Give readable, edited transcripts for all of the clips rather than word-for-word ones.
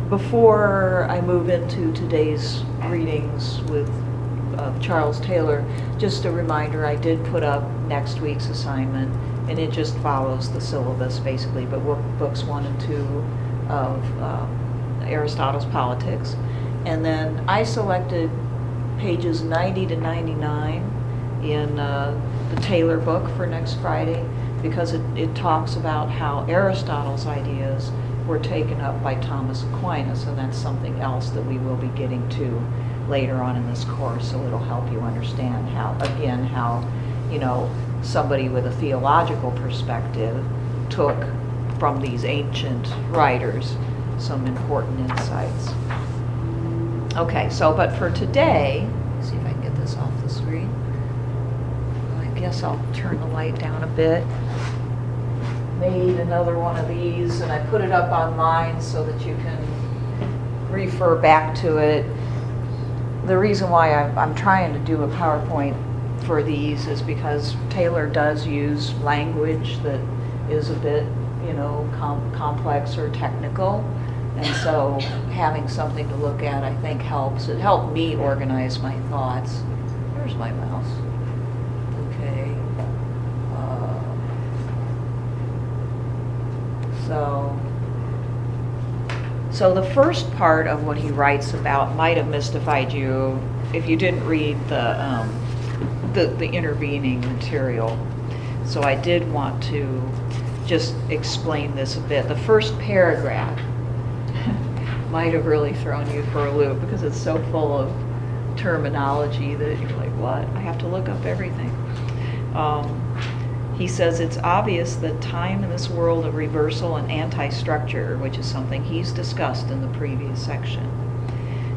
before I move into today's readings with Charles Taylor, just a reminder, I did put up next week's assignment, and it just follows the syllabus basically, but books 1 and 2 of Aristotle's Politics. And then I selected pages 90 to 99 in the Taylor book for next Friday, because it talks about how Aristotle's ideas were taken up by Thomas Aquinas, and that's something else that we will be getting to later on in this course, so it'll help you understand how somebody with a theological perspective took from these ancient writers some important insights. Okay, but for today, let's see if I can get this off the screen. I guess I'll turn the light down a bit. Made another one of these, and I put it up online so that you can refer back to it. The reason why I'm trying to do a PowerPoint for these is because Taylor does use language that is a bit, complex or technical, and so having something to look at, I think, helps. It helped me organize my thoughts. Where's my mouse? Okay. So the first part of what he writes about might have mystified you if you didn't read the intervening material. So I did want to just explain this a bit. The first paragraph might have really thrown you for a loop because it's so full of terminology that you're like, what? I have to look up everything. He says it's obvious that time in this world of reversal and anti-structure, which is something he's discussed in the previous section,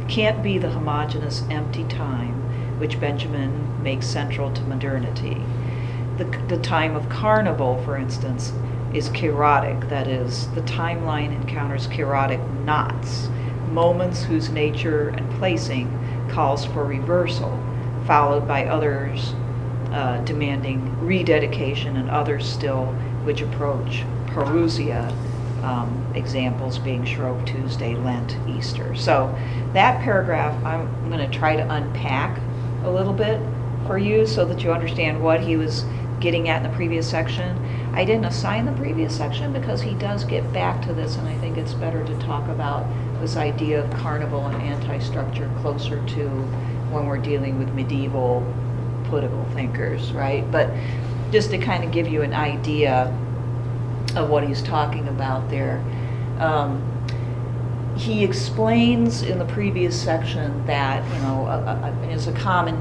can't be the homogeneous empty time which Benjamin makes central to modernity. The time of carnival, for instance, is chaotic. That is, the timeline encounters chaotic knots, moments whose nature and placing calls for reversal, followed by others demanding rededication, and others still which approach parousia, examples being Shrove Tuesday, Lent, Easter. So that paragraph I'm going to try to unpack a little bit for you so that you understand what he was getting at in the previous section. I didn't assign the previous section because he does get back to this, and I think it's better to talk about this idea of carnival and anti-structure closer to when we're dealing with medieval political thinkers, right? But just to kind of give you an idea of what he's talking about there, he explains in the previous section that it's a common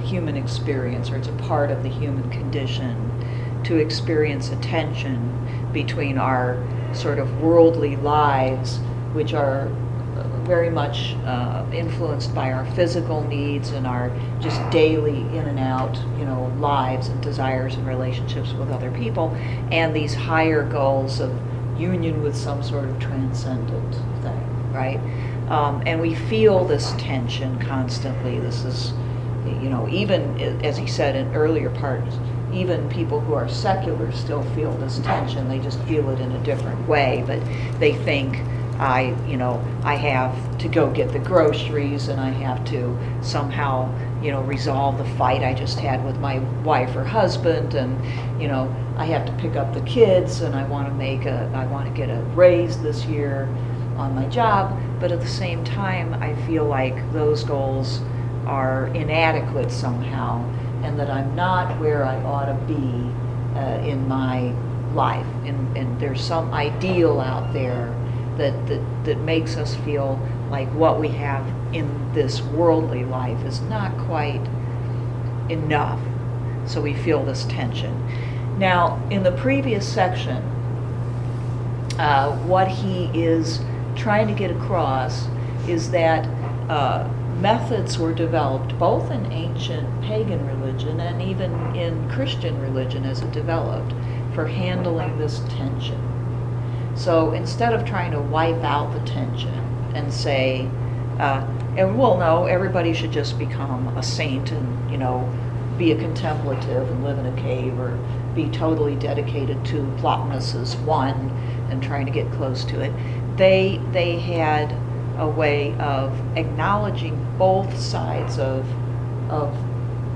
human experience, or it's a part of the human condition to experience a tension between our sort of worldly lives, which are very much influenced by our physical needs and our just daily in and out, lives and desires and relationships with other people, and these higher goals of union with some sort of transcendent thing, right? And we feel this tension constantly. This is, even as he said in earlier parts, even people who are secular still feel this tension. They just feel it in a different way, but they think, I have to go get the groceries, and I have to somehow, resolve the fight I just had with my wife or husband, and, I have to pick up the kids, and I want to get a raise this year on my job, but at the same time, I feel like those goals are inadequate somehow, and that I'm not where I ought to be in my life, and there's some ideal out there that makes us feel like what we have in this worldly life is not quite enough. So we feel this tension. Now, in the previous section, what he is trying to get across is that methods were developed both in ancient pagan religion and even in Christian religion as it developed for handling this tension. So instead of trying to wipe out the tension and say, and we'll know everybody should just become a saint and, be a contemplative and live in a cave, or be totally dedicated to Plotinus's one and trying to get close to it. They had a way of acknowledging both sides of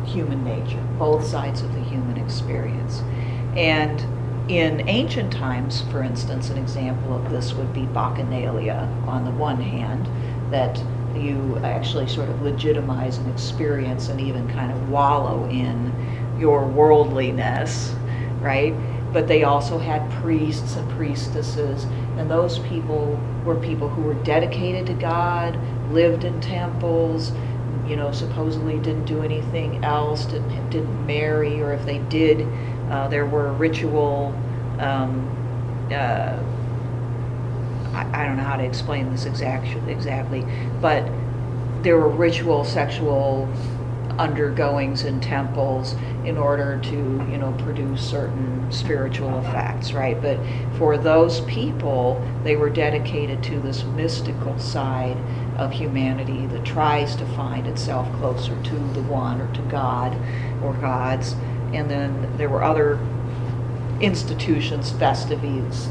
human nature, both sides of the human experience. And in ancient times, for instance, an example of this would be bacchanalia on the one hand, that you actually sort of legitimize an experience and even kind of wallow in your worldliness, right? But they also had priests and priestesses, and those people were people who were dedicated to God, lived in temples, supposedly didn't do anything else, didn't marry, or if they did, there were ritual, I don't know how to explain this exactly, but there were ritual sexual undergoings in temples in order to, produce certain spiritual effects, right? But for those people, they were dedicated to this mystical side of humanity that tries to find itself closer to the one, or to God or gods. And then there were other institutions, festivities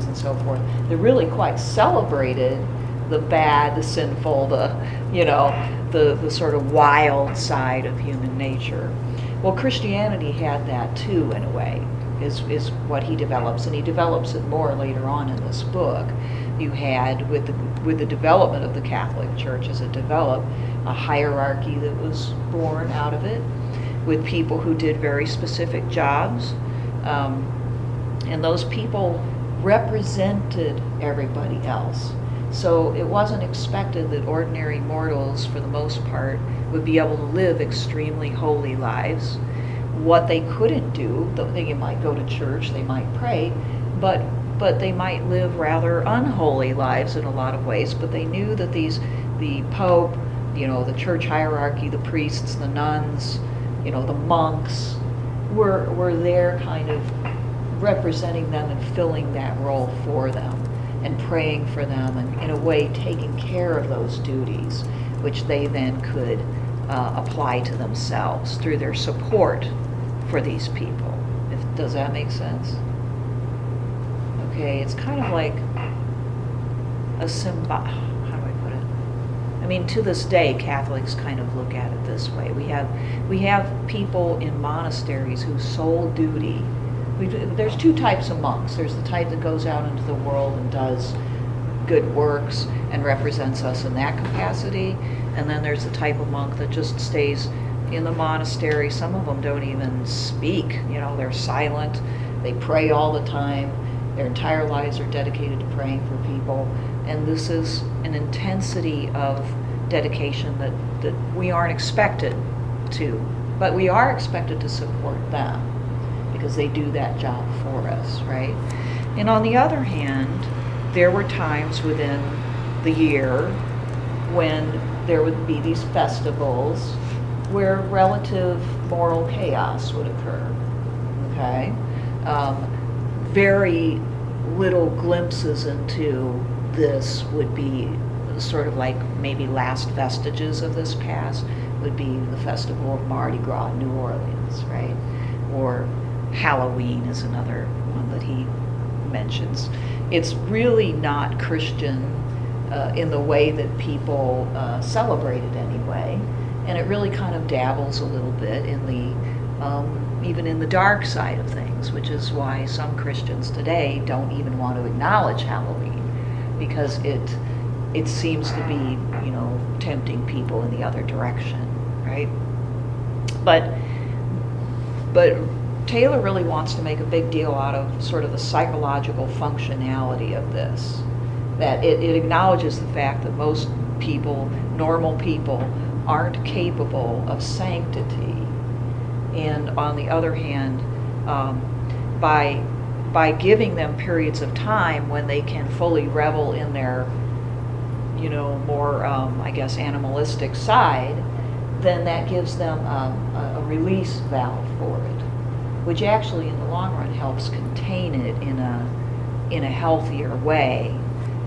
and so forth, that really quite celebrated the bad, the sinful, the sort of wild side of human nature. Well, Christianity had that too, in a way, is what he develops, and he develops it more later on in this book. You had, with the development of the Catholic Church as it developed, a hierarchy that was born out of it, with people who did very specific jobs, and those people represented everybody else. So it wasn't expected that ordinary mortals, for the most part, would be able to live extremely holy lives. What they couldn't do, they might go to church, they might pray, but they might live rather unholy lives in a lot of ways. But they knew that the Pope, the church hierarchy, the priests, the nuns, the monks, were there kind of representing them and filling that role for them, and praying for them, and in a way taking care of those duties, which they then could apply to themselves through their support for these people. Does that make sense? Okay, it's kind of like a how do I put it? I mean, to this day, Catholics kind of look at it this way. We have people in monasteries whose sole duty, there's two types of monks. There's the type that goes out into the world and does good works and represents us in that capacity. And then there's the type of monk that just stays in the monastery. Some of them don't even speak, they're silent. They pray all the time. Their entire lives are dedicated to praying for people. And this is an intensity of dedication that we aren't expected to, but we are expected to support them, because they do that job for us, right? And on the other hand, there were times within the year when there would be these festivals where relative moral chaos would occur, okay? Very little glimpses into this would be sort of like maybe last vestiges of this past would be the festival of Mardi Gras in New Orleans, right? Or Halloween is another one that he mentions. It's really not Christian in the way that people celebrate it anyway, and it really kind of dabbles a little bit in the even in the dark side of things, which is why some Christians today don't even want to acknowledge Halloween, because it seems to be, tempting people in the other direction, right? But Taylor really wants to make a big deal out of sort of the psychological functionality of this, that it acknowledges the fact that most people, normal people, aren't capable of sanctity. And on the other hand, by giving them periods of time when they can fully revel in their, more, animalistic side, then that gives them a release valve for it, which actually in the long run helps contain it in a healthier way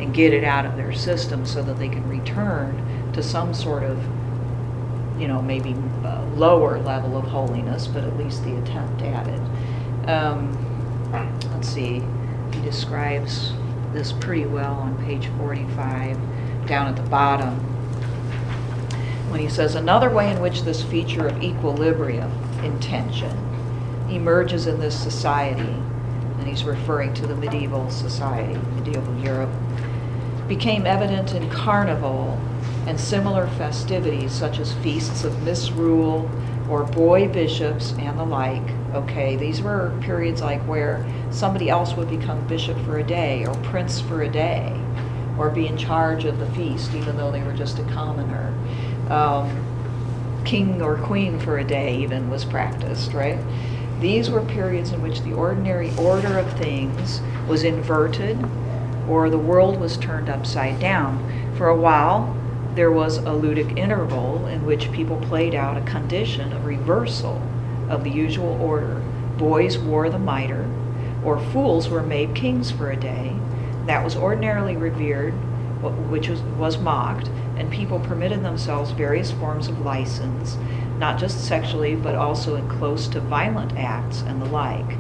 and get it out of their system so that they can return to some sort of, maybe lower level of holiness, but at least the attempt at it. Let's see, he describes this pretty well on page 45. down at the bottom, when he says, another way in which this feature of equilibrium in tension emerges in this society, and he's referring to the medieval society, medieval Europe, became evident in carnival and similar festivities such as feasts of misrule or boy bishops and the like. Okay, these were periods like where somebody else would become bishop for a day or prince for a day or be in charge of the feast even though they were just a commoner. King or queen for a day even was practiced, right? These were periods in which the ordinary order of things was inverted or the world was turned upside down. For a while, there was a ludic interval in which people played out a condition of reversal of the usual order. Boys wore the mitre, or fools were made kings for a day. That was ordinarily revered, which was mocked, and people permitted themselves various forms of license, not just sexually, but also in close to violent acts and the like.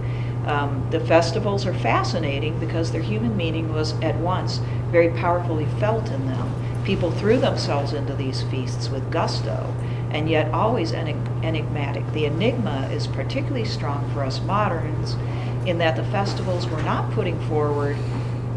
The festivals are fascinating because their human meaning was at once very powerfully felt in them. People threw themselves into these feasts with gusto, and yet always enigmatic. The enigma is particularly strong for us moderns in that the festivals were not putting forward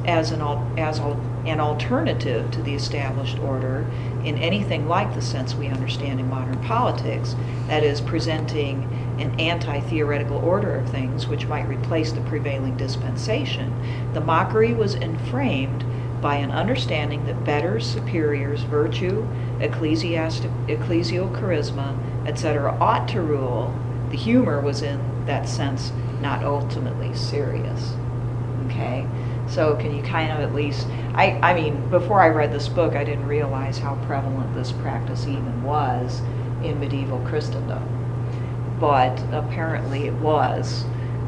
as an alternative to the established order in anything like the sense we understand in modern politics, that is, presenting an anti-theoretical order of things which might replace the prevailing dispensation. The mockery was enframed by an understanding that betters, superiors, virtue, ecclesial charisma, etc. ought to rule. The humor was in that sense not ultimately serious. Okay? So can you kind of at least, I mean, before I read this book, I didn't realize how prevalent this practice even was in medieval Christendom. But apparently it was.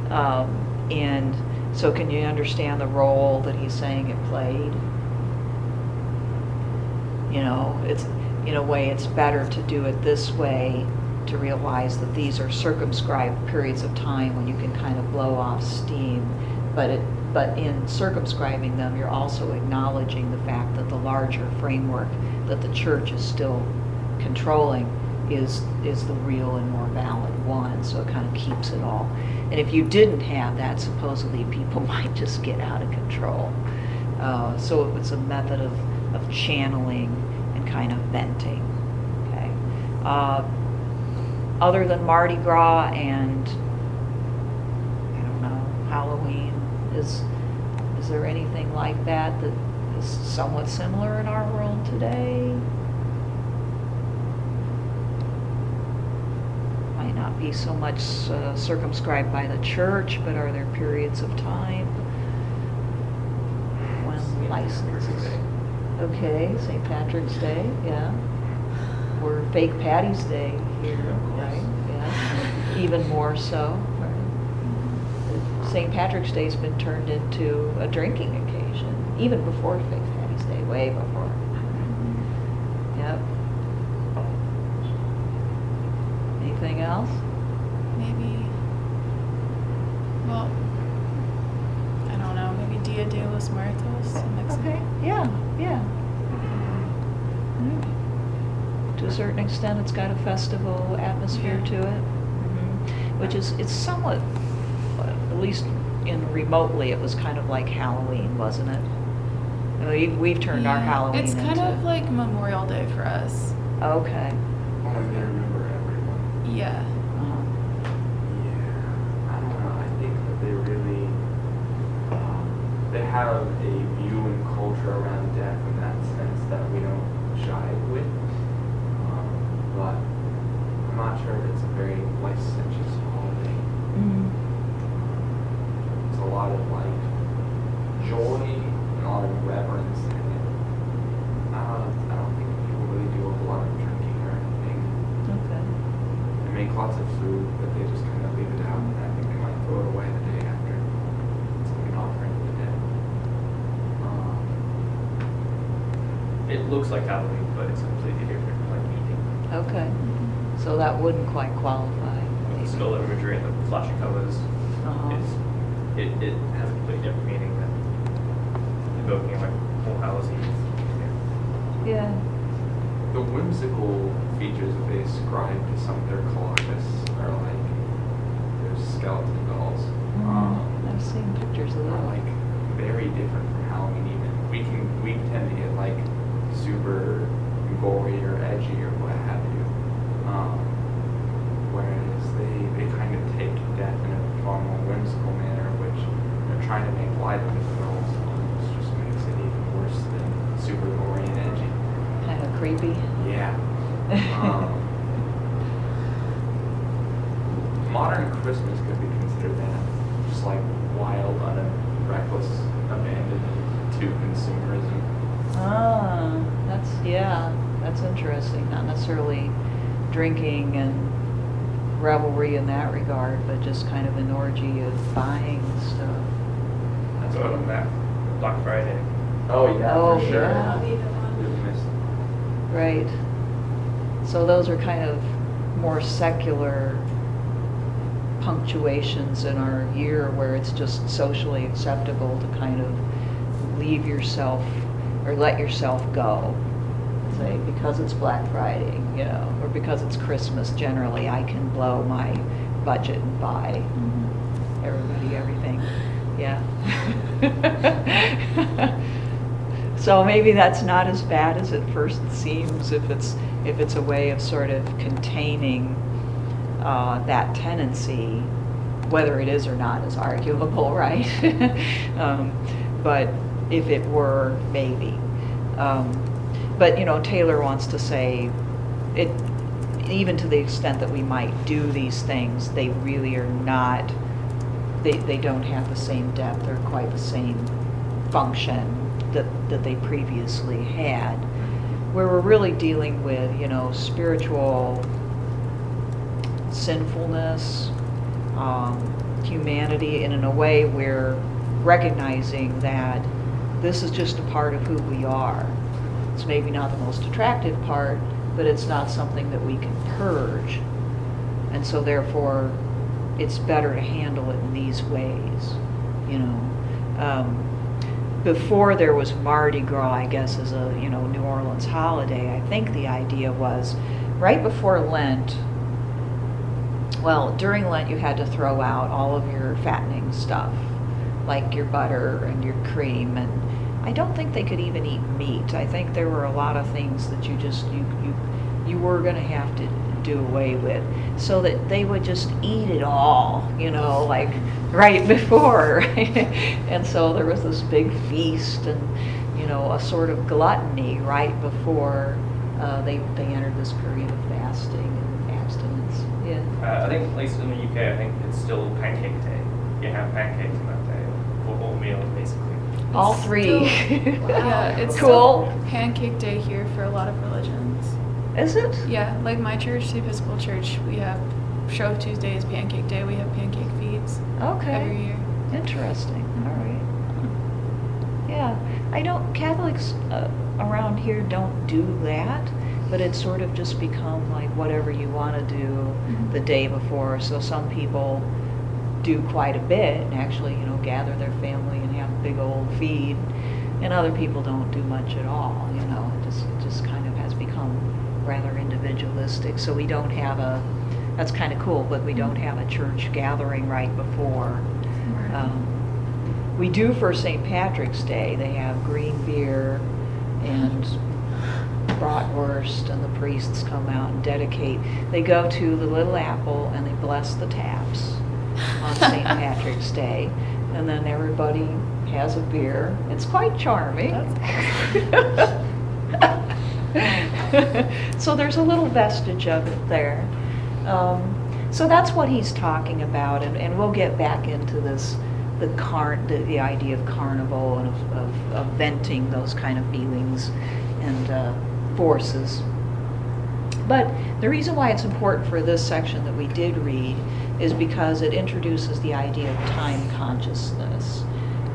And so can you understand the role that he's saying it played? You know, it's, in a way, it's better to do it this way, to realize that these are circumscribed periods of time when you can kind of blow off steam. But in circumscribing them, you're also acknowledging the fact that the larger framework that the church is still controlling is the real and more valid one, so it kind of keeps it all. And if you didn't have that, supposedly people might just get out of control. So it was a method of channeling and kind of venting. Okay. Other than Mardi Gras and, I don't know, Halloween, is there anything like that that is somewhat similar in our world today? Might not be so much circumscribed by the church, but are there periods of time when licenses? Okay, St. Patrick's Day, yeah. Or Fake Patty's Day here, right? Yeah. Even more so. St. Patrick's Day's been turned into a drinking occasion, even before St. Patty's Day, way before. Yep. Anything else? Maybe, well, I don't know, maybe Dia de los Muertos in Mexico. Okay, yeah. To a certain extent, it's got a festival atmosphere to it, which is, it's somewhat, at least in remotely, it was kind of like Halloween, wasn't it? I mean, we've turned our Halloween It's kind into, of like Memorial Day for us. okay. Only they remember everyone. Yeah. Uh-huh. Yeah, I don't know. I think that they really, they have a view and culture around death in that sense that we don't jive with. But I'm not sure if it's a very licentious holiday. It's a lot of like joy and a lot of reverence in it. I don't think people really do a whole lot of drinking or anything. Okay. They make lots of food, but they just kind of leave it out, and I think they might throw it away the day after. It's like an offering to the dead. It looks like Halloween, but it's completely different, like eating. Okay. So that wouldn't quite qualify. The maybe. skull imagery and the flashing colors Uh-huh. it has a completely different meaning than evoking like All Hallows Eve. the whimsical features that they ascribe to some of their colossus are like there's skeleton dolls. I've seen pictures of Are that. like very different from Halloween. Even we tend to get like super gory or edgy or what have you. Whereas they kind of take death in a far more whimsical manner, which they're trying to make light of it, but almost just makes it even worse than super gory and edgy. Kind of creepy. Yeah. Modern Christmas could be considered that, just like wild, reckless abandonment to consumerism. That's interesting. Not necessarily drinking and revelry in that regard, but just kind of an orgy of buying stuff. That's what I'm at. Black Friday. Oh yeah, Oh, for sure. yeah. We've missed. Right. So those are kind of more secular punctuations in our year where it's just socially acceptable to kind of leave yourself or let yourself go. Say, because it's Black Friday, you know, or because it's Christmas, generally I can blow my budget and buy everybody everything. Yeah. So maybe that's not as bad as it first seems if it's a way of sort of containing that tendency, whether it is or not is arguable, right? But if it were, maybe. But you know, Taylor wants to say it, even to the extent that we might do these things, they really are not. They don't have the same depth or quite the same function that they previously had. Where we're really dealing with, you know, spiritual sinfulness, humanity, and in a way we're recognizing that this is just a part of who we are. It's maybe not the most attractive part, but it's not something that we can purge. And so therefore, it's better to handle it in these ways, you know. Before there was Mardi Gras, I guess, as a, you know, New Orleans holiday, I think the idea was right before Lent, well, during Lent you had to throw out all of your fattening stuff, like your butter and your cream, and I don't think they could even eat meat. I think there were a lot of things that you were going to have to do away with, so that they would just eat it all, you know, like right before, right? And so there was this big feast and, you know, a sort of gluttony right before they entered this period of fasting and abstinence. Yeah. I think, at least in the UK, I think it's still pancake day. You have pancakes on that day for all meals, basically. All three. Yeah, it's Cool. still Pancake Day here for a lot of religions. Is it? Yeah, like my church, the Episcopal Church, we have Shrove Tuesday is Pancake Day. We have pancake feeds Okay. every year. Interesting. All right. Yeah, I don't. Catholics around here don't do that, but it's sort of just become like whatever you want to do the day before. So some people do quite a bit and actually, you know, gather their family and have a big old feed, and other people don't do much at all. You know, it just kind of has become rather individualistic. So we don't have a. That's kind of cool, but we don't have a church gathering right before. We do for St. Patrick's Day. They have green beer and bratwurst, and the priests come out and dedicate. They go to the Little Apple and they bless the taps on St. Patrick's Day, and then everybody has a beer. It's quite charming. So there's a little vestige of it there. So that's what he's talking about, and we'll get back into this, the idea of carnival and of venting those kind of feelings and forces. But the reason why it's important for this section that we did read is because it introduces the idea of time consciousness.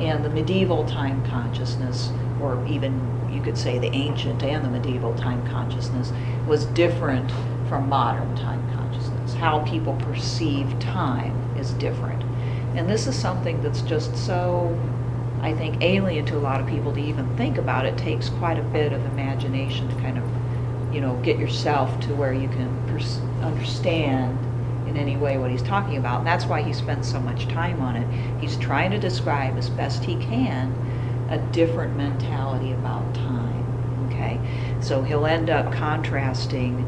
And the medieval time consciousness, or even you could say the ancient and the medieval time consciousness, was different from modern time consciousness. How people perceive time is different. And this is something that's just so, I think, alien to a lot of people to even think about. It takes quite a bit of imagination to kind of, get yourself to where you can understand in any way what he's talking about. And that's why he spends so much time on it. He's trying to describe as best he can a different mentality about time. Okay, so he'll end up contrasting,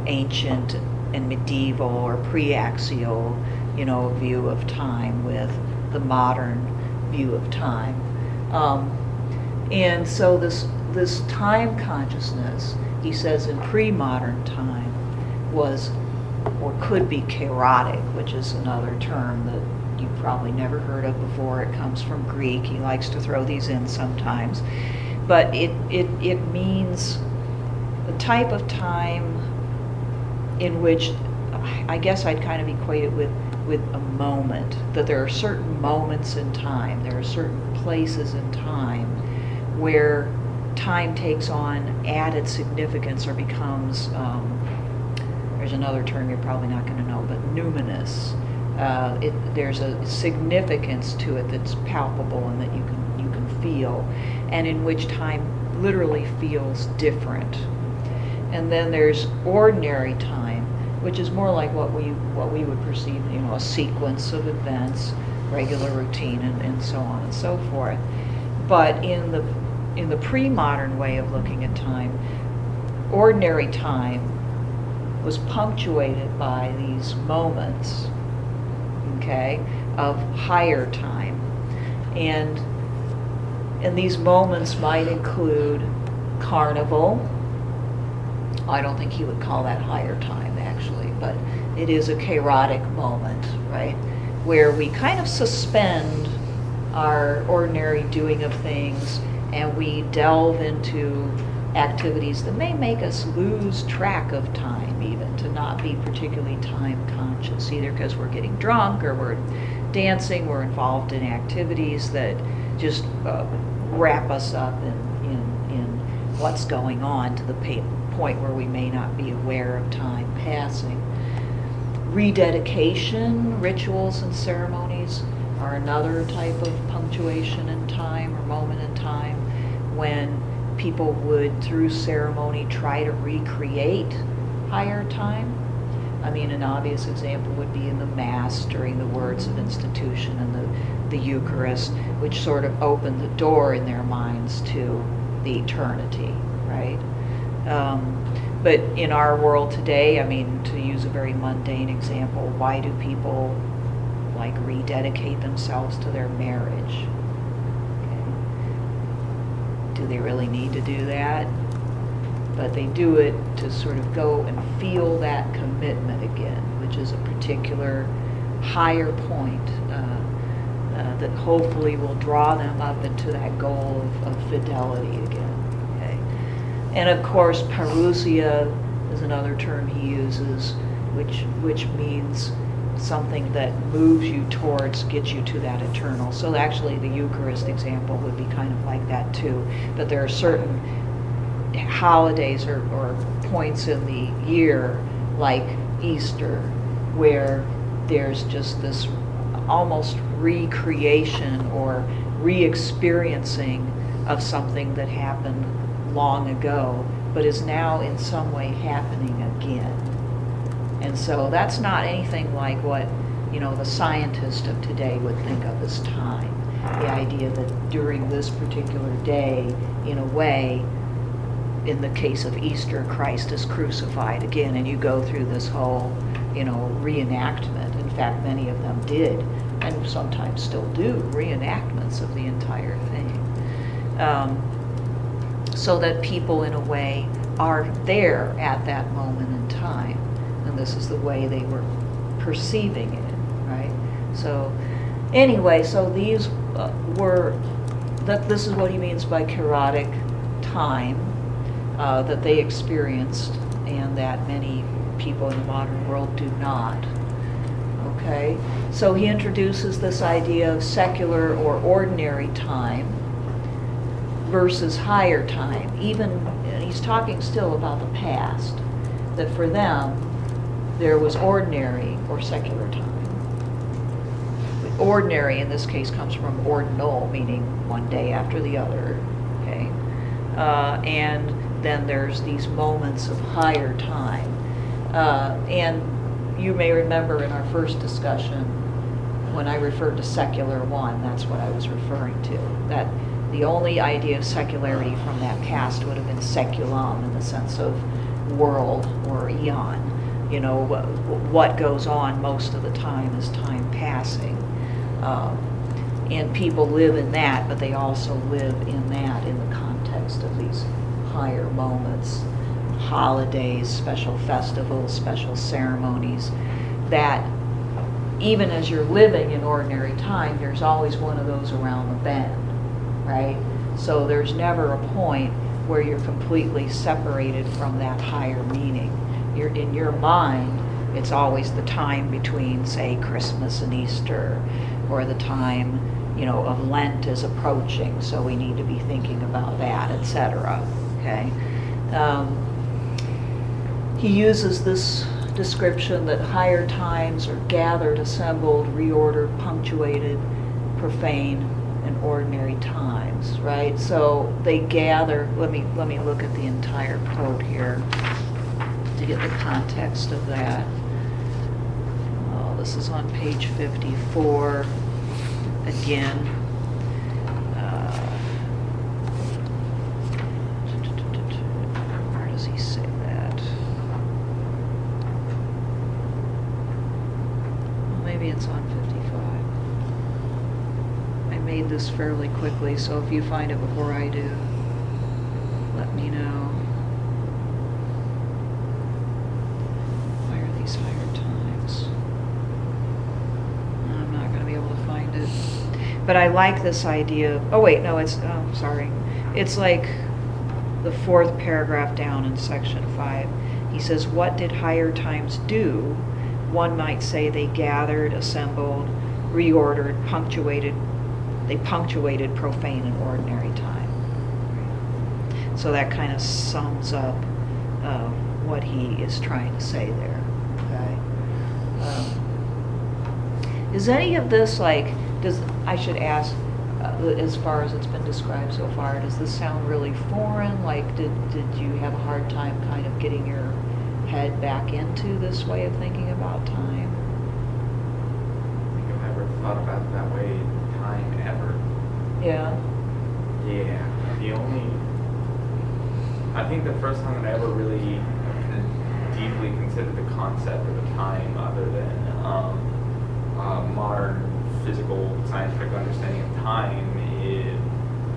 ancient and medieval or pre-axial, view of time with the modern view of time. And so this time consciousness, he says, in pre-modern time was or could be chaotic, which is another term that you've probably never heard of before. It comes from Greek. He likes to throw these in sometimes. But it means the type of time in which, I guess I'd kind of equate it with a moment, that there are certain moments in time, there are certain places in time where time takes on added significance or becomes, there's another term you're probably not going to know, but numinous. There's a significance to it that's palpable and that you can feel, and in which time literally feels different. And then there's ordinary time, which is more like what we would perceive, a sequence of events, regular routine, and so on and so forth. But in the pre-modern way of looking at time, ordinary time was punctuated by these moments, okay, of higher time. And these moments might include carnival. I don't think he would call that higher time, actually, but it is a chaotic moment, right, where we kind of suspend our ordinary doing of things and we delve into activities that may make us lose track of time, even to not be particularly time conscious, either because we're getting drunk or we're dancing, we're involved in activities that just wrap us up in what's going on to the point where we may not be aware of time passing. Rededication, rituals and ceremonies are another type of punctuation in time or moment in time, when people would, through ceremony, try to recreate higher time. I mean, an obvious example would be in the Mass during the words of institution and the Eucharist, which sort of opened the door in their minds to the eternity, right? But in our world today, I mean, to use a very mundane example, why do people like rededicate themselves to their marriage? Do they really need to do that? But they do it to sort of go and feel that commitment again, which is a particular higher point that hopefully will draw them up into that goal of fidelity again. Okay? And of course, parousia is another term he uses, which means something that moves you towards, gets you to that eternal. So actually the Eucharist example would be kind of like that too. But there are certain holidays or points in the year, like Easter, where there's just this almost recreation or re-experiencing of something that happened long ago, but is now in some way happening again. And so that's not anything like what, the scientist of today would think of as time. The idea that during this particular day, in a way, in the case of Easter, Christ is crucified again, and you go through this whole, reenactment. In fact, many of them did, and sometimes still do, reenactments of the entire thing. So that people, in a way, are there at that moment in time. And this is the way they were perceiving it, right? So anyway, so these this is what he means by chaotic time that they experienced, and that many people in the modern world do not. Okay? So he introduces this idea of secular or ordinary time versus higher time. And he's talking still about the past, that for them, there was ordinary or secular time. Ordinary in this case comes from ordinal, meaning one day after the other, okay? And then there's these moments of higher time. And you may remember in our first discussion, when I referred to secular one, that's what I was referring to. That the only idea of secularity from that past would have been seculum in the sense of world or eon. You know, what goes on most of the time is time passing. And people live in that, but they also live in that in the context of these higher moments, holidays, special festivals, special ceremonies, that even as you're living in ordinary time, there's always one of those around the bend, right? So there's never a point where you're completely separated from that higher meaning. You're in your mind, it's always the time between, say, Christmas and Easter, or the time, you know, of Lent is approaching, so we need to be thinking about that, etc. Okay. He uses this description that higher times are gathered, assembled, reordered, punctuated, profane, and ordinary times, right? So they gather. Let me look at the entire quote here to get the context of that. Oh, this is on page 54 again. Where does he say that? Well, maybe it's on 55. I made this fairly quickly, so if you find it before I do, let me know. Why are these higher times? I'm not going to be able to find it. But I like this idea. Oh wait, no, sorry. It's like the fourth paragraph down in section 5. He says, what did higher times do? One might say they gathered, assembled, reordered, punctuated. They punctuated profane and ordinary time. So that kind of sums up what he is trying to say there. Okay. Is any of this like? I should ask, as far as it's been described so far, does this sound really foreign? Like, did you have a hard time kind of getting your head back into this way of thinking about time? I think I've never thought about it that way, time ever. Yeah. Yeah. I think the first time that I ever really deeply considered the concept of a time other than modern physical scientific understanding of time is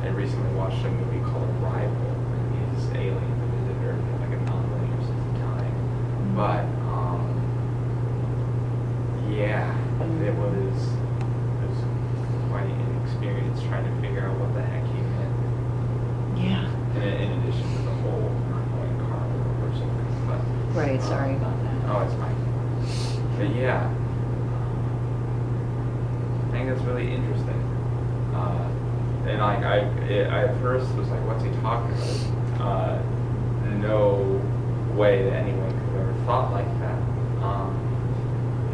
I recently watched a movie called Arrival, and these aliens visit Earth in like a non-linear system of time. But yeah, it was quite an experience trying to figure out what the heck he meant. Yeah. In addition to the whole ongoing carnival or something. But Right. Sorry about that. oh, it's fine. But yeah. I think that's really interesting. And like I at first was like, what's he talking about? No way that anyone could have ever thought like that.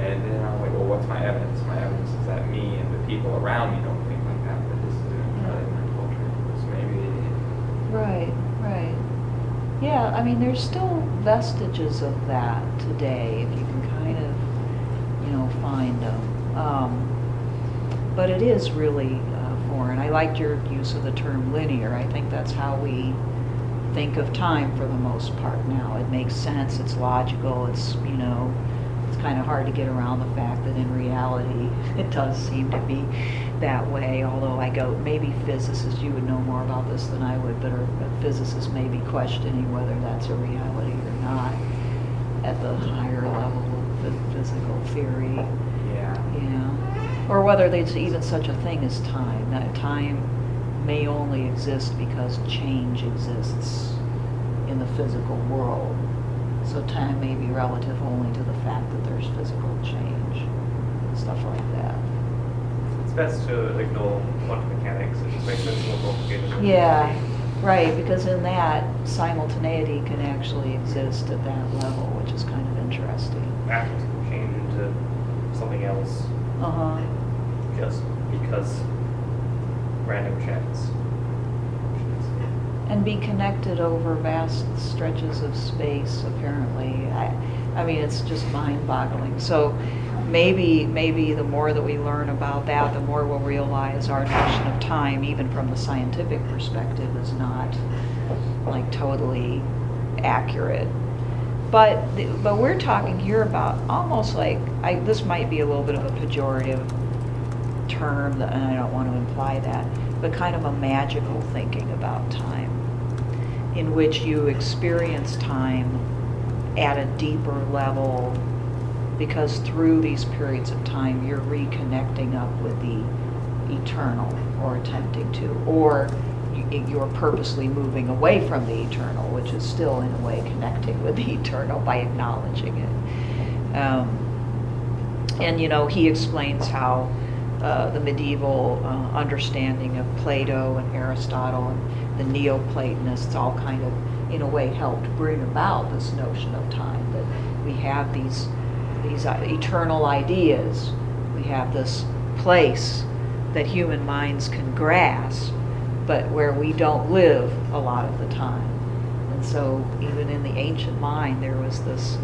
And then I'm like, well, what's my evidence? My evidence is that me and the people around me don't think like that, but this is entirely my culture. So maybe they did. Right. Yeah, I mean, there's still vestiges of that today, if you can kind of, find them. But it is really foreign. I liked your use of the term linear. I think that's how we think of time for the most part now. It makes sense, it's logical, it's kind of hard to get around the fact that in reality it does seem to be that way, although maybe physicists, you would know more about this than I would, but physicists may be questioning whether that's a reality or not at the higher level of physical theory. Yeah. Or whether there's even such a thing as time. That time may only exist because change exists in the physical world. So time may be relative only to the fact that there's physical change, stuff like that. It's best to ignore quantum mechanics. It just makes it more complicated. Yeah, right, because in that, simultaneity can actually exist at that level, which is kind of interesting. Atoms can change into something else just because random chance. and be connected over vast stretches of space, apparently. I mean, it's just mind-boggling. So maybe the more that we learn about that, the more we'll realize our notion of time, even from the scientific perspective, is not like totally accurate. But we're talking here about almost like, this might be a little bit of a pejorative term, and I don't want to imply that, but kind of a magical thinking about time, in which you experience time at a deeper level, because through these periods of time you're reconnecting up with the eternal, or attempting to, or you're purposely moving away from the eternal, which is still in a way connecting with the eternal by acknowledging it. And he explains how the medieval understanding of Plato and Aristotle and the Neoplatonists all kind of, in a way, helped bring about this notion of time, that we have these eternal ideas, we have this place that human minds can grasp, but where we don't live a lot of the time. And so even in the ancient mind there was this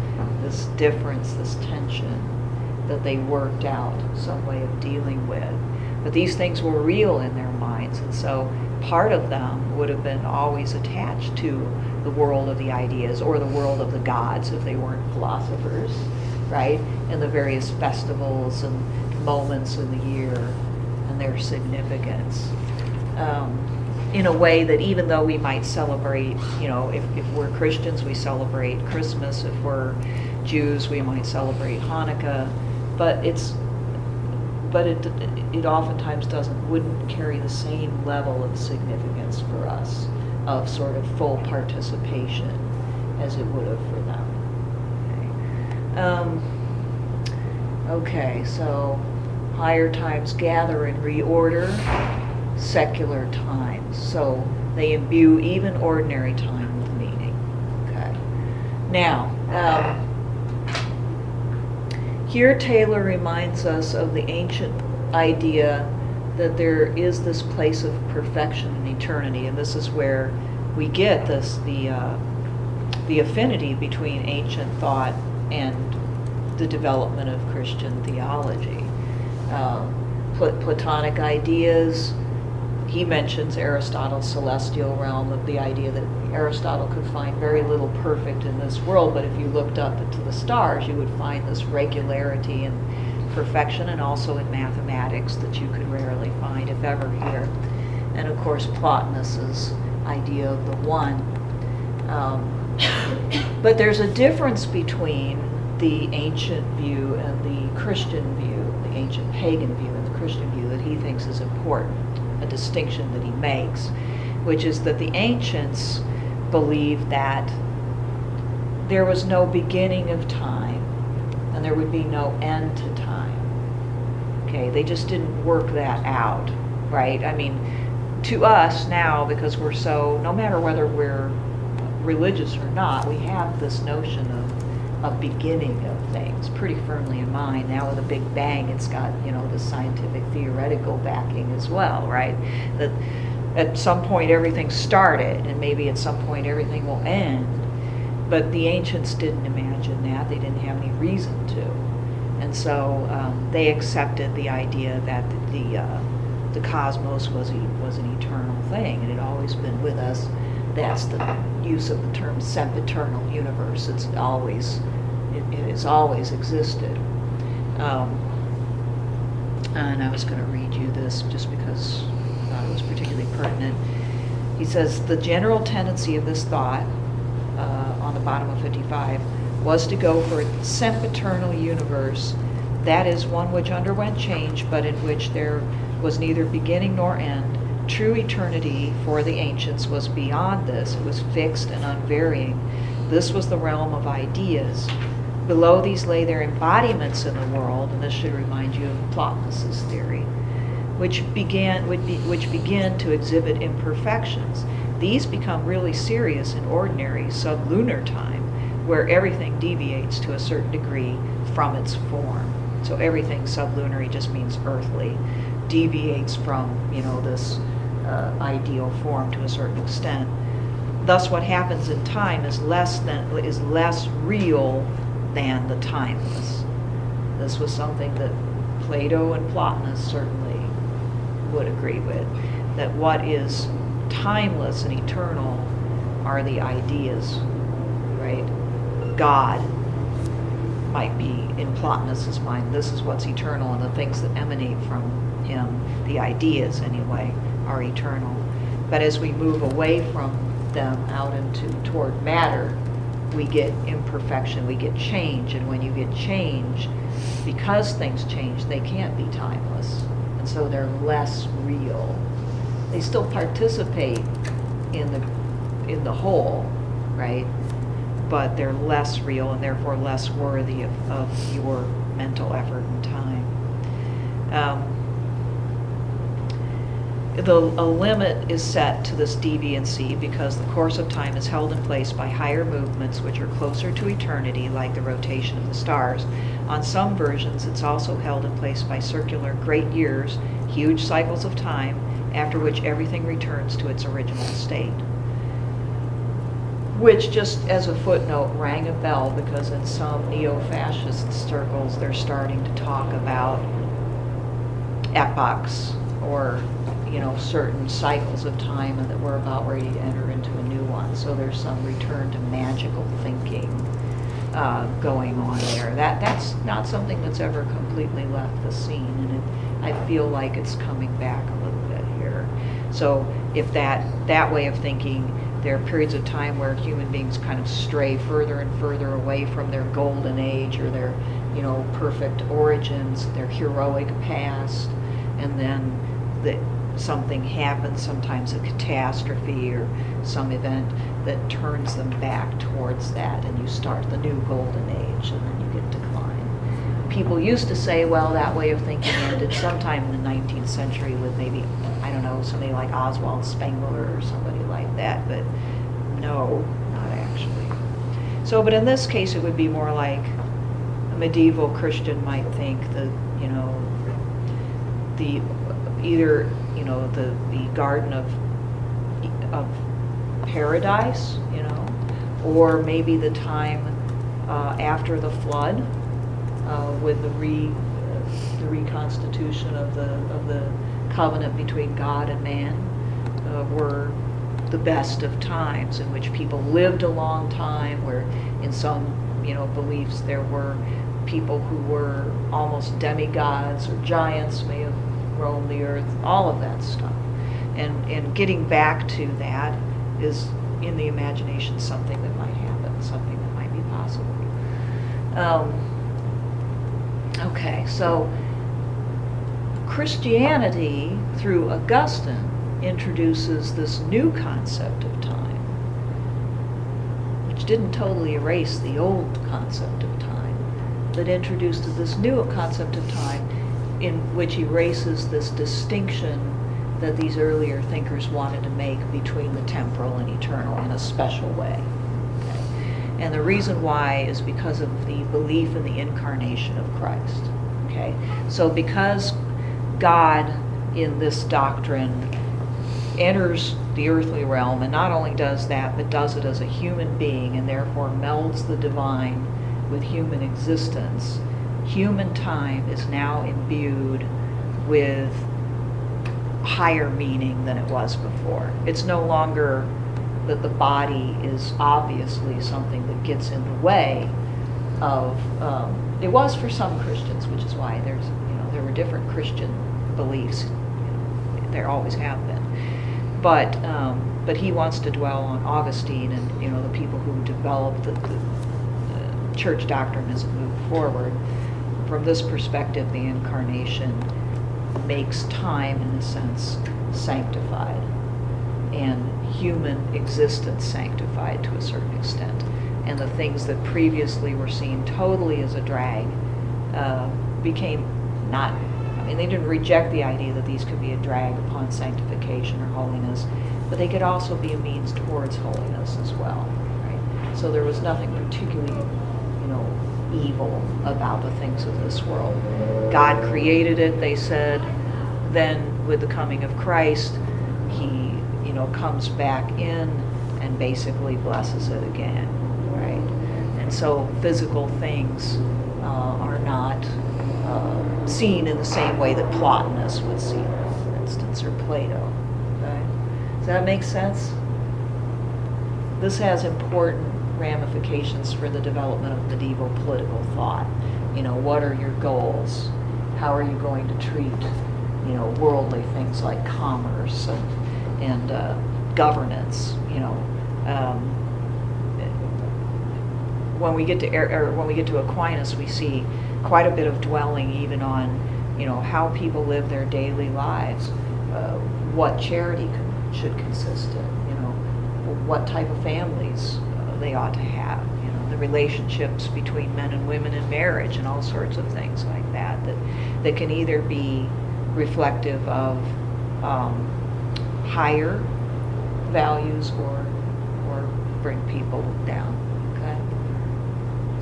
difference, this tension that they worked out some way of dealing with. But these things were real in their minds, and so part of them would have been always attached to the world of the ideas, or the world of the gods if they weren't philosophers, right? And the various festivals and moments in the year and their significance. In a way that even though we might celebrate, if we're Christians, we celebrate Christmas. If we're Jews, we might celebrate Hanukkah. But it oftentimes wouldn't carry the same level of significance for us, of sort of full participation, as it would have for them. Okay, so higher times gather and reorder secular times. So they imbue even ordinary time with meaning. Okay. Now, here Taylor reminds us of the ancient idea that there is this place of perfection and eternity, and this is where we get the affinity between ancient thought and the development of Christian theology. Platonic ideas. He mentions Aristotle's celestial realm, of the idea that Aristotle could find very little perfect in this world, but if you looked up into the stars, you would find this regularity and perfection, and also in mathematics that you could rarely find, if ever, here. And of course, Plotinus's idea of the one. But there's a difference between the ancient view and the Christian view, the ancient pagan view and the Christian view, that he thinks is important. A distinction that he makes, which is that the ancients believed that there was no beginning of time and there would be no end to time. Okay, they just didn't work that out, right? I mean, to us now, because we're so, no matter whether we're religious or not, we have this notion of beginning of things pretty firmly in mind. Now with the Big Bang, it's got, the scientific theoretical backing as well, right? That at some point everything started, and maybe at some point everything will end. But the ancients didn't imagine that. They didn't have any reason to. And so they accepted the idea that the cosmos was an eternal thing, and it had always been with us. That's the use of the term sempiternal universe. It has always existed. And I was going to read you this just because I thought it was particularly pertinent. He says, the general tendency of this thought, on the bottom of 55, was to go for a sempiternal universe, that is, one which underwent change, but in which there was neither beginning nor end. True eternity for the ancients was beyond this. It was fixed and unvarying. This was the realm of ideas. Below these lay their embodiments in the world, and this should remind you of Plotinus's theory, which begin to exhibit imperfections. These become really serious in ordinary sublunar time, where everything deviates to a certain degree from its form. So everything sublunary just means earthly, deviates from this ideal form to a certain extent. thus what happens in time is less real than the timeless. This was something that Plato and Plotinus certainly would agree with, that what is timeless and eternal are the ideas, right? God might be, in Plotinus's mind, this is what's eternal, and the things that emanate from him, the ideas anyway, are eternal. But as we move away from them out toward matter, we get imperfection, we get change, and when you get change, because things change, they can't be timeless, and so they're less real. They still participate in the whole, right? But they're less real and therefore less worthy of your mental effort and time. A limit is set to this deviancy because the course of time is held in place by higher movements which are closer to eternity, like the rotation of the stars. On some versions, it's also held in place by circular great years, huge cycles of time, after which everything returns to its original state. Which, just as a footnote, rang a bell because in some neo-fascist circles they're starting to talk about epochs or certain cycles of time, and that we're about ready to enter into a new one. So there's some return to magical thinking going on there. That's not something that's ever completely left the scene, and I feel like it's coming back a little bit here. So if that way of thinking, there are periods of time where human beings kind of stray further and further away from their golden age or their, perfect origins, their heroic past, and then something happens, sometimes a catastrophe or some event that turns them back towards that, and you start the new golden age, and then you get decline. People used to say, well, that way of thinking ended sometime in the 19th century with maybe, somebody like Oswald Spengler or somebody like that, but no, not actually. So, but in this case, it would be more like a medieval Christian might think the Garden of Paradise, or maybe the time after the flood, with the reconstitution of the covenant between God and man, were the best of times, in which people lived a long time, where in some beliefs there were people who were almost demigods or giants may have roamed the earth, all of that stuff. And getting back to that is, in the imagination, something that might happen, something that might be possible. Okay, so Christianity, through Augustine, introduces this new concept of time, which didn't totally erase the old concept of time, but introduced this new concept of time in which erases this distinction that these earlier thinkers wanted to make between the temporal and eternal in a special way. Okay? And the reason why is because of the belief in the incarnation of Christ. Okay? So because God in this doctrine enters the earthly realm, and not only does that, but does it as a human being, and therefore melds the divine with human existence, human time is now imbued with higher meaning than it was before. It's no longer that the body is obviously something that gets in the way of, it was for some Christians, which is why there were different Christian beliefs, there always have been. But he wants to dwell on Augustine and the people who developed the church doctrine as it moved forward. From this perspective, the incarnation makes time, in a sense, sanctified, and human existence sanctified to a certain extent. And the things that previously were seen totally as a drag became not, they didn't reject the idea that these could be a drag upon sanctification or holiness, but they could also be a means towards holiness as well, right? So there was nothing particularly, evil about the things of this world. God created it, they said. Then with the coming of Christ, he, comes back in and basically blesses it again, right? And so physical things are not seen in the same way that Plotinus would see them, for instance, or Plato. Okay? Does that make sense? This has important ramifications for the development of medieval political thought. What are your goals? How are you going to treat, worldly things like commerce and governance? When we get to Aquinas, we see quite a bit of dwelling even on, how people live their daily lives, what charity should consist in, what type of families they ought to have, the relationships between men and women in marriage, and all sorts of things like that can either be reflective of higher values or bring people down. Okay.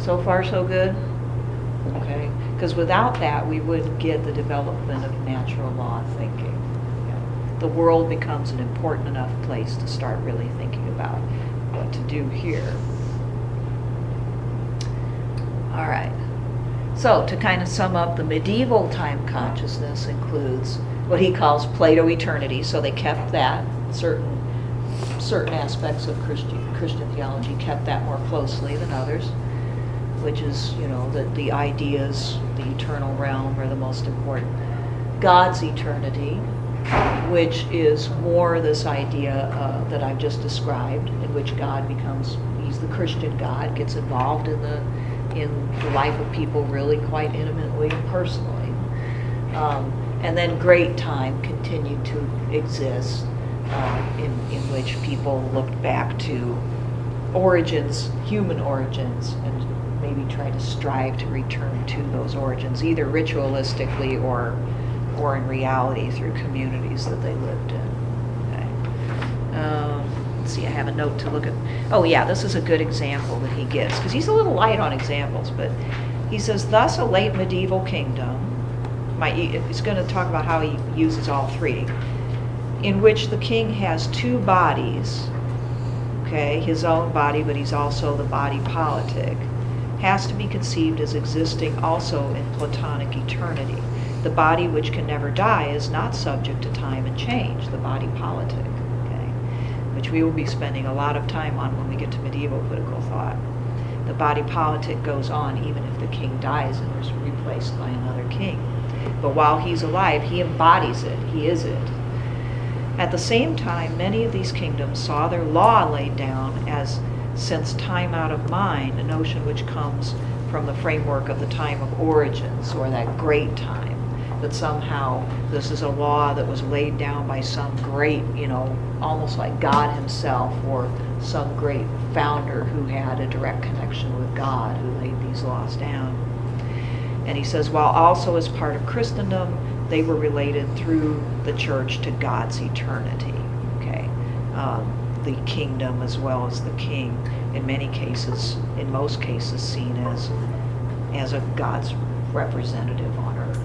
So far, so good. Okay. Because without that, we wouldn't get the development of natural law thinking. The world becomes an important enough place to start really thinking about what to do here. All right. So to kind of sum up, the medieval time consciousness includes what he calls Plato eternity. So they kept that, certain aspects of Christian theology kept that more closely than others, which is, that the ideas, the eternal realm are the most important. God's eternity, which is more this idea that I've just described, in which God he's the Christian God, gets involved in the life of people really quite intimately and personally. And then great time continued to exist, in which people looked back to origins, human origins, and maybe try to strive to return to those origins, either ritualistically or in reality through communities that they lived in. Okay. Let's see, I have a note to look at. Oh yeah, this is a good example that he gives, because he's a little light on examples, but he says, thus a late medieval kingdom, he's going to talk about how he uses all three, in which the king has two bodies, okay, his own body, but he's also the body politic, has to be conceived as existing also in Platonic eternity. The body which can never die is not subject to time and change, the body politic, okay, which we will be spending a lot of time on when we get to medieval political thought. The body politic goes on even if the king dies and is replaced by another king. But while he's alive, he embodies it, he is it. At the same time, many of these kingdoms saw their law laid down as since time out of mind, a notion which comes from the framework of the time of origins, or that great time, that somehow this is a law that was laid down by some great, almost like God himself, or some great founder who had a direct connection with God, who laid these laws down. And he says, while also as part of Christendom, they were related through the church to God's eternity, okay? The kingdom as well as the king, in most cases seen as a God's representative on earth.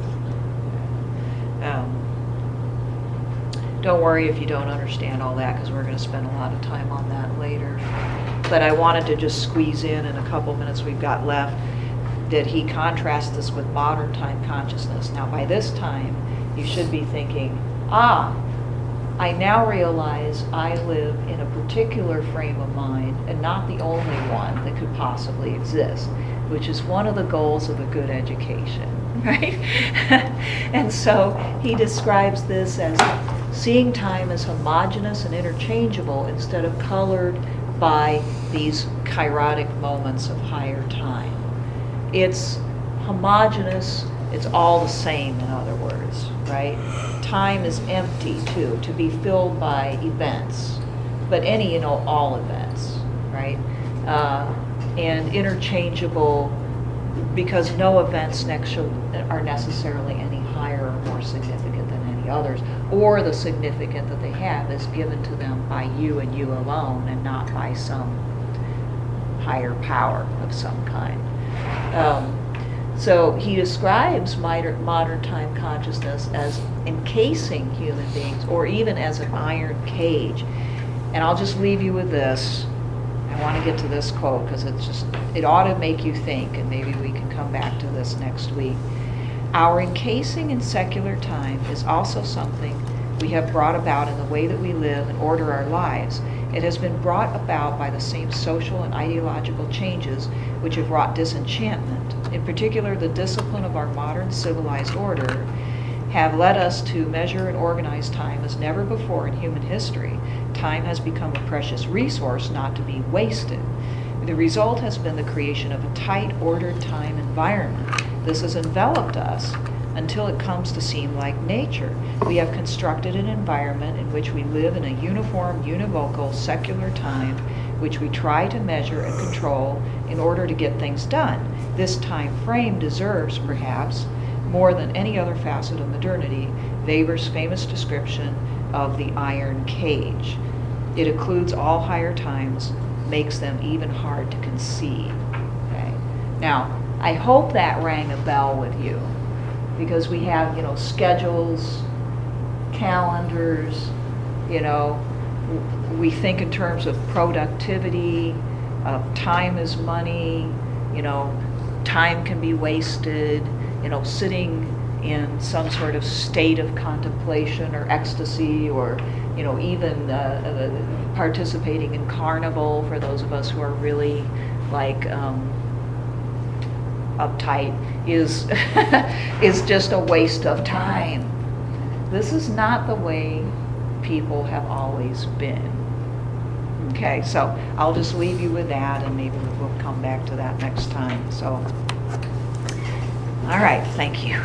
Don't worry if you don't understand all that, because we're going to spend a lot of time on that later. But I wanted to just squeeze in a couple minutes we've got left, that he contrasts this with modern time consciousness. Now by this time, you should be thinking, I now realize I live in a particular frame of mind, and not the only one that could possibly exist, which is one of the goals of a good education, right? And so he describes this as seeing time as homogeneous and interchangeable instead of colored by these kairotic moments of higher time. It's homogeneous, it's all the same, in other words, right? Time is empty too, to be filled by events, but all events, right? And interchangeable, because no events are necessarily any higher or more significant than any others, or the significance that they have is given to them by you and you alone, and not by some higher power of some kind. So he describes modern time consciousness as encasing human beings, or even as an iron cage, And I'll just leave you with this. I want to get to this quote because it ought to make you think, and maybe we can come back to this next week. Our encasing in secular time is also something we have brought about in the way that we live and order our lives. It has been brought about by the same social and ideological changes which have wrought disenchantment. In particular, the discipline of our modern civilized order have led us to measure and organize time as never before in human history. Time has become a precious resource not to be wasted. The result has been the creation of a tight, ordered time environment. This has enveloped us until it comes to seem like nature. We have constructed an environment in which we live in a uniform, univocal, secular time, which we try to measure and control in order to get things done. This time frame deserves, perhaps, more than any other facet of modernity, Weber's famous description of the iron cage. It includes all higher times, makes them even hard to conceive. Okay? Now, I hope that rang a bell with you, because we have, schedules, calendars, we think in terms of productivity, time is money, time can be wasted, sitting in some sort of state of contemplation or ecstasy, or even participating in carnival for those of us who are really uptight is is just a waste of time. This is not the way people have always been. Okay, so I'll just leave you with that, and maybe we'll come back to that next time. So, all right, thank you.